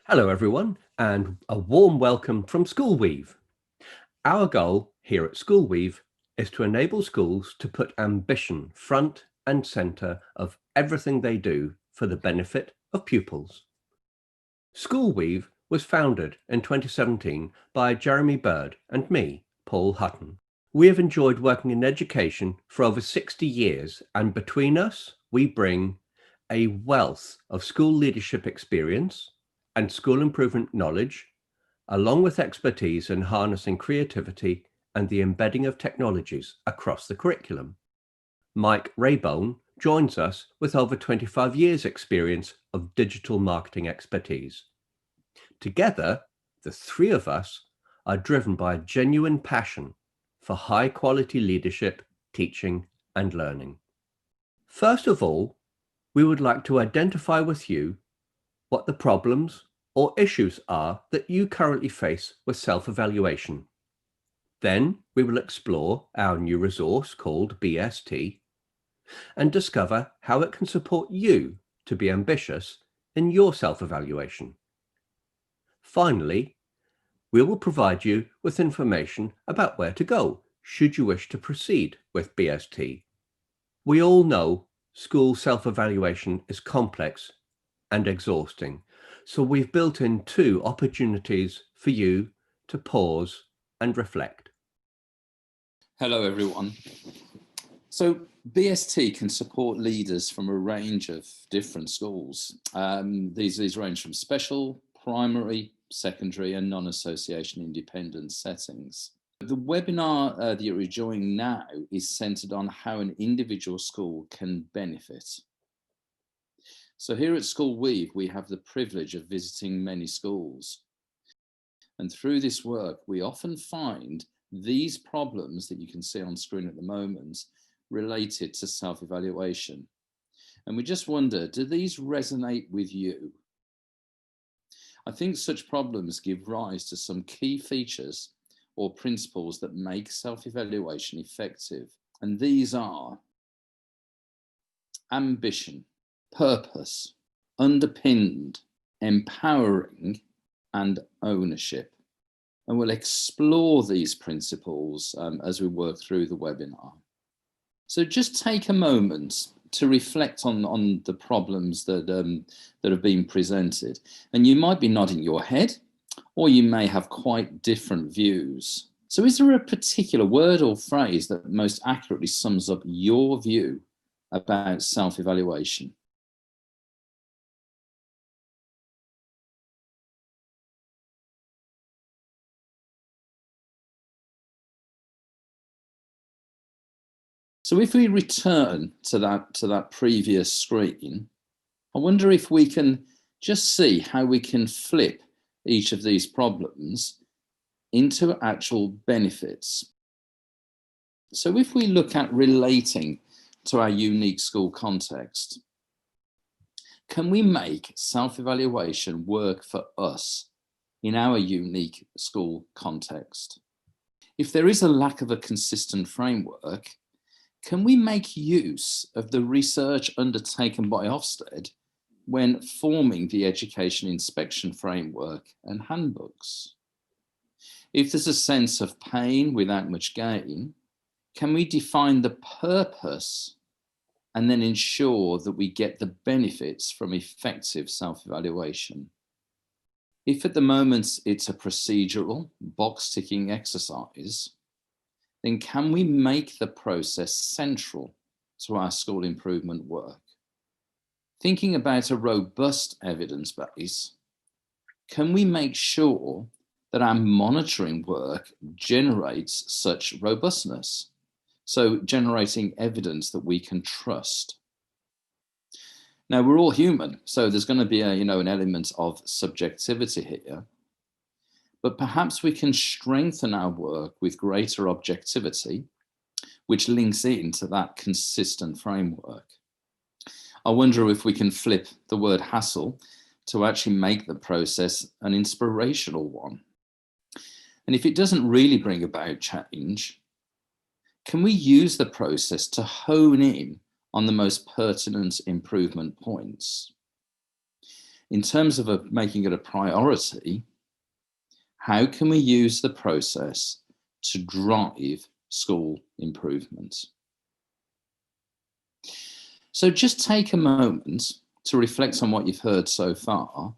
Hello everyone, and a warm welcome from Schoolweave. Our goal here at Schoolweave is to enable schools to put ambition front and centre of everything they do for the benefit of pupils. Schoolweave was founded in 2017 by Jeremy Bird and me, Paul Hutton. We have enjoyed working in education for over 60 years, and between us, we bring a wealth of school leadership experience and school improvement knowledge, along with expertise in harnessing creativity and the embedding of technologies across the curriculum. Mike Raybone joins us with over 25 years' experience of digital marketing expertise. Together, the three of us are driven by a genuine passion for high-quality leadership, teaching, and learning. First of all, we would like to identify with you what the problems or issues are that you currently face with self-evaluation. Then we will explore our new resource called BST and discover how it can support you to be ambitious in your self-evaluation. Finally, we will provide you with information about where to go should you wish to proceed with BST. We all know school self-evaluation is complex and exhausting, so we've built in 2 opportunities for you to pause and reflect. Hello, everyone. So BST can support leaders from a range of different schools. These range from special, primary, secondary, and non-association independent settings. The webinar that you're enjoying now is centered on how an individual school can benefit. So here at Schoolweave, we have the privilege of visiting many schools. And through this work, we often find these problems that you can see on screen at the moment related to self-evaluation. And we just wonder, do these resonate with you? I think such problems give rise to some key features or principles that make self-evaluation effective. And these are ambition, purpose, underpinned, empowering, and ownership. And we'll explore these principles as we work through the webinar. So just take a moment to reflect on the problems that have been presented. And you might be nodding your head, or you may have quite different views. So is there a particular word or phrase that most accurately sums up your view about self-evaluation? So if we return to that previous screen, I wonder if we can just see how we can flip each of these problems into actual benefits. So if we look at relating to our unique school context, can we make self-evaluation work for us in our unique school context? If there is a lack of a consistent framework, can we make use of the research undertaken by Ofsted when forming the education inspection framework and handbooks? If there's a sense of pain without much gain, can we define the purpose and then ensure that we get the benefits from effective self-evaluation? If at the moment it's a procedural box-ticking exercise, then can we make the process central to our school improvement work? Thinking about a robust evidence base, can we make sure that our monitoring work generates such robustness? So generating evidence that we can trust. Now, we're all human, so there's going to be an element of subjectivity here. But perhaps we can strengthen our work with greater objectivity, which links into that consistent framework. I wonder if we can flip the word hassle to actually make the process an inspirational one. And if it doesn't really bring about change, can we use the process to hone in on the most pertinent improvement points? in terms of making it a priority, how can we use the process to drive school improvements? So just take a moment to reflect on what you've heard so far,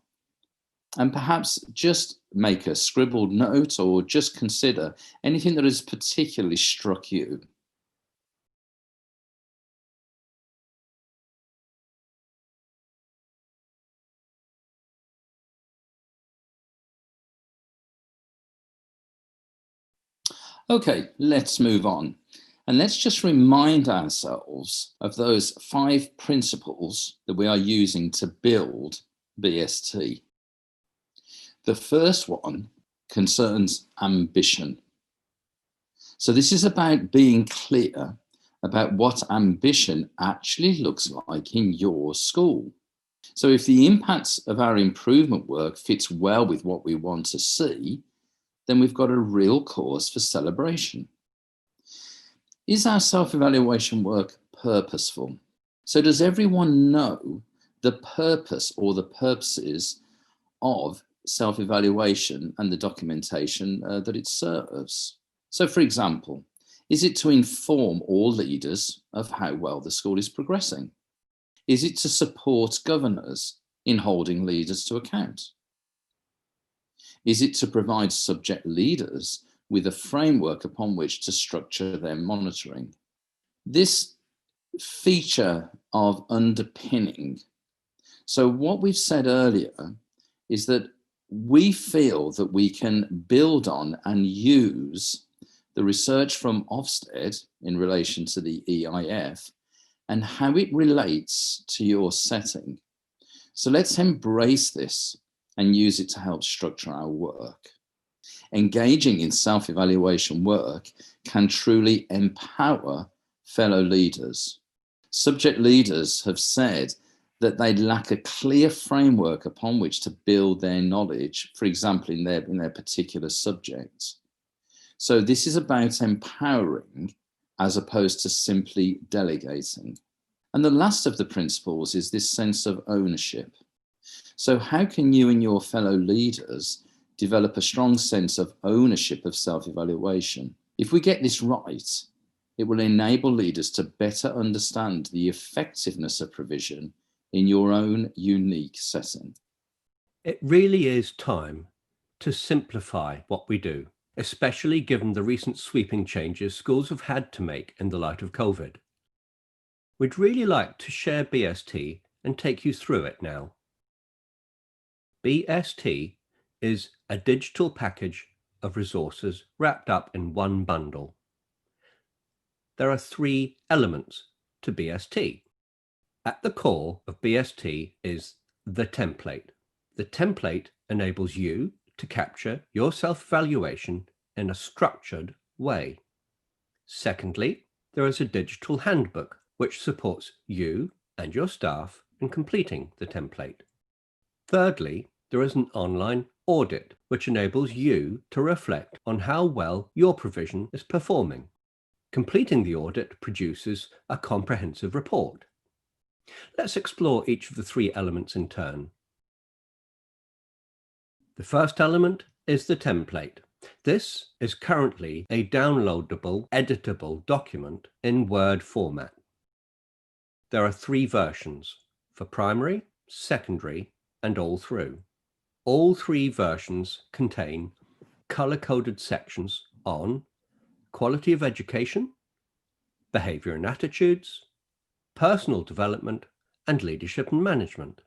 and perhaps just make a scribbled note or just consider anything that has particularly struck you. Okay, let's move on. And let's just remind ourselves of those 5 principles that we are using to build BST. The first one concerns ambition. So this is about being clear about what ambition actually looks like in your school. So if the impacts of our improvement work fits well with what we want to see, then we've got a real cause for celebration. Is our self-evaluation work purposeful? So does everyone know the purpose or the purposes of self-evaluation and the documentation that it serves? So for example, is it to inform all leaders of how well the school is progressing? Is it to support governors in holding leaders to account? Is it to provide subject leaders with a framework upon which to structure their monitoring? This feature of underpinning. So what we've said earlier is that we feel that we can build on and use the research from Ofsted in relation to the EIF and how it relates to your setting. So let's embrace this and use it to help structure our work. Engaging in self-evaluation work can truly empower fellow leaders. Subject leaders have said that they lack a clear framework upon which to build their knowledge, for example, in their particular subject. So this is about empowering as opposed to simply delegating. And the last of the principles is this sense of ownership. So how can you and your fellow leaders develop a strong sense of ownership of self-evaluation? If we get this right, it will enable leaders to better understand the effectiveness of provision in your own unique setting. It really is time to simplify what we do, especially given the recent sweeping changes schools have had to make in the light of COVID. We'd really like to share BST and take you through it now. BST is a digital package of resources wrapped up in one bundle. There are 3 elements to BST. At the core of BST is the template. The template enables you to capture your self-evaluation in a structured way. Secondly, there is a digital handbook which supports you and your staff in completing the template. Thirdly, there is an online audit which enables you to reflect on how well your provision is performing. Completing the audit produces a comprehensive report. Let's explore each of the 3 elements in turn. The first element is the template. This is currently a downloadable, editable document in Word format. There are 3 versions for primary, secondary, and all through. All 3 versions contain color-coded sections on quality of education, behavior and attitudes, personal development, and leadership and management.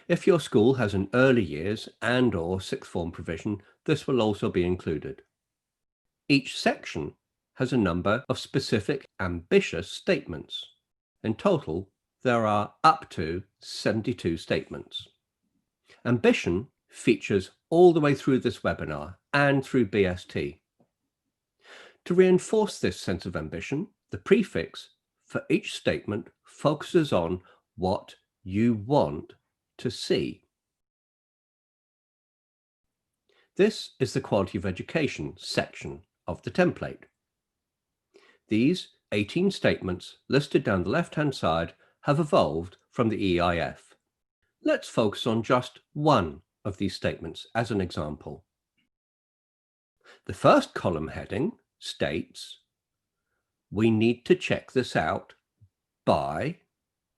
If your school has an early years and/or sixth form provision, this will also be included. Each section has a number of specific ambitious statements. In total, there are up to 72 statements. Ambition features all the way through this webinar and through BST. To reinforce this sense of ambition, the prefix for each statement focuses on what you want to see. This is the quality of education section of the template. These 18 statements listed down the left-hand side have evolved from the EIF. Let's focus on just one of these statements as an example. The first column heading states, we need to check this out by,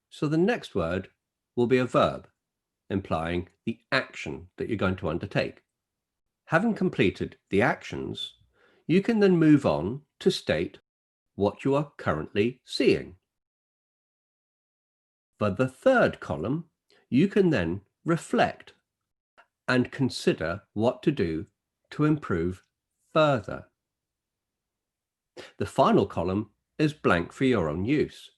so the next word will be a verb, implying the action that you're going to undertake. Having completed the actions, you can then move on to state what you are currently seeing. For the third column, you can then reflect and consider what to do to improve further. The final column is blank for your own use.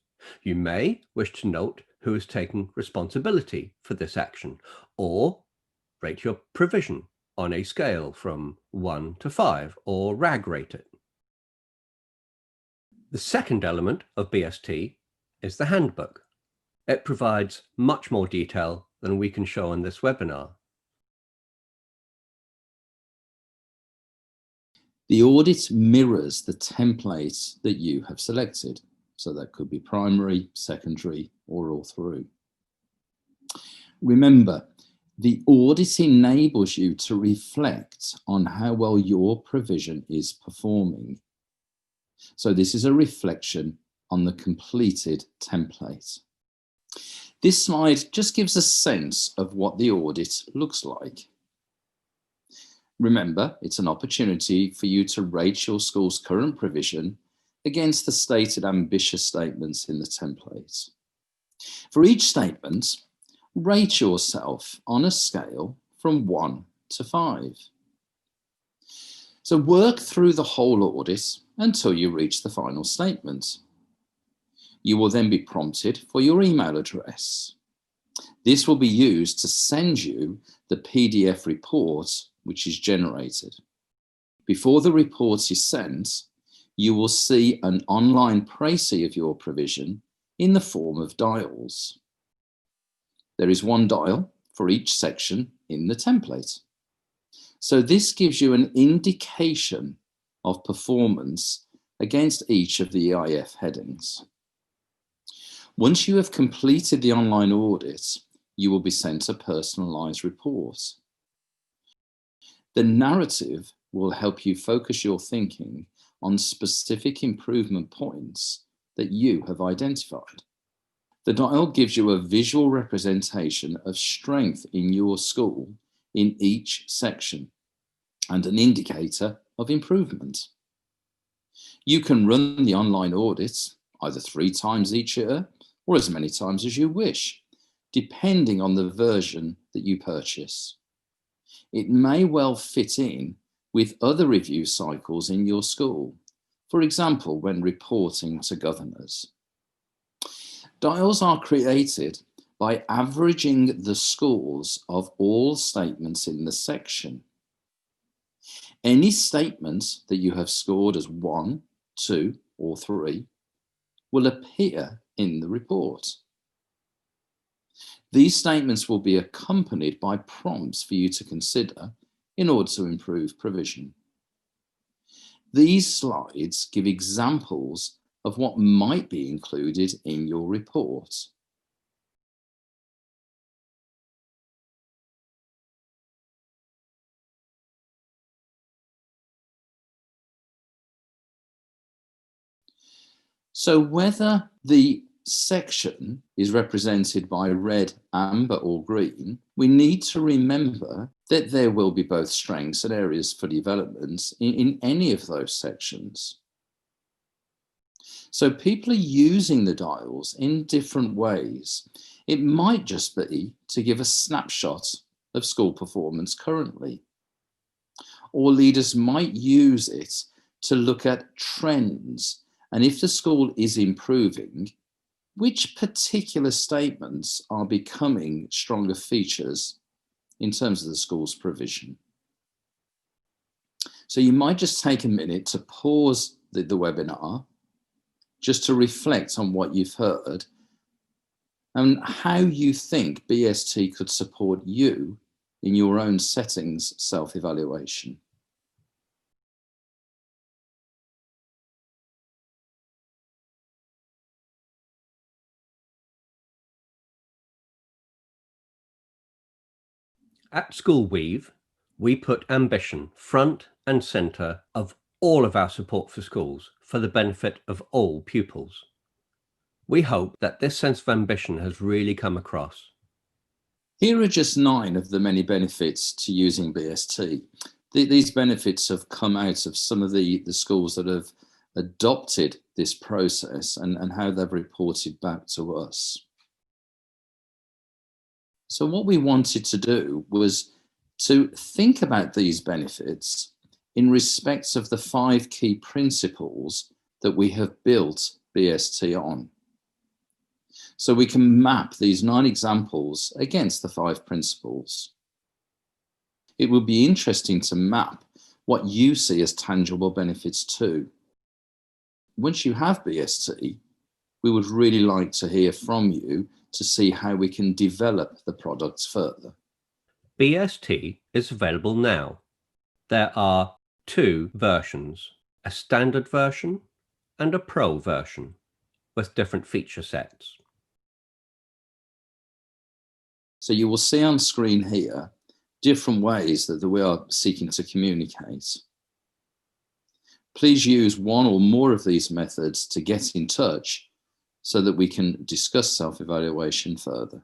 You may wish to note who is taking responsibility for this action, or rate your provision on a scale from 1 to 5, or RAG rate it. The second element of BST is the handbook. It provides much more detail than we can show in this webinar. The audit mirrors the template that you have selected. So that could be primary, secondary, or all through. Remember, the audit enables you to reflect on how well your provision is performing. So this is a reflection on the completed template. This slide just gives a sense of what the audit looks like. Remember, it's an opportunity for you to rate your school's current provision against the stated ambitious statements in the template. For each statement, rate yourself on a scale from 1 to 5. So work through the whole audit until you reach the final statement. You will then be prompted for your email address. This will be used to send you the PDF report which is generated. Before the report is sent, you will see an online précis of your provision in the form of dials. There is one dial for each section in the template. So this gives you an indication of performance against each of the EIF headings. Once you have completed the online audit, you will be sent a personalized report. The narrative will help you focus your thinking on specific improvement points that you have identified. The dial gives you a visual representation of strength in your school in each section and an indicator of improvement. You can run the online audits either 3 times each year or as many times as you wish, depending on the version that you purchase. It may well fit in with other review cycles in your school, for example, when reporting to governors. Dials are created by averaging the scores of all statements in the section. Any statement that you have scored as 1, 2, or 3 will appear in the report. These statements will be accompanied by prompts for you to consider in order to improve provision. These slides give examples of what might be included in your report. So whether the section is represented by red, amber, or green, we need to remember that there will be both strengths and areas for development in any of those sections. So people are using the dials in different ways. It might just be to give a snapshot of school performance currently. Or leaders might use it to look at trends, and if the school is improving, which particular statements are becoming stronger features in terms of the school's provision. So you might just take a minute to pause the webinar just to reflect on what you've heard and how you think BST could support you in your own settings self-evaluation. At Schoolweave, we put ambition front and centre of all of our support for schools for the benefit of all pupils. We hope that this sense of ambition has really come across. Here are just 9 of the many benefits to using BST. These benefits have come out of some of the schools that have adopted this process and how they've reported back to us. So what we wanted to do was to think about these benefits in respect of the 5 key principles that we have built BST on. So we can map these 9 examples against the 5 principles. It would be interesting to map what you see as tangible benefits too. Once you have BST, we would really like to hear from you to see how we can develop the products further. BST is available now. There are 2 versions, a standard version and a pro version with different feature sets. So you will see on screen here different ways that we are seeking to communicate. Please use one or more of these methods to get in touch so that we can discuss self-evaluation further.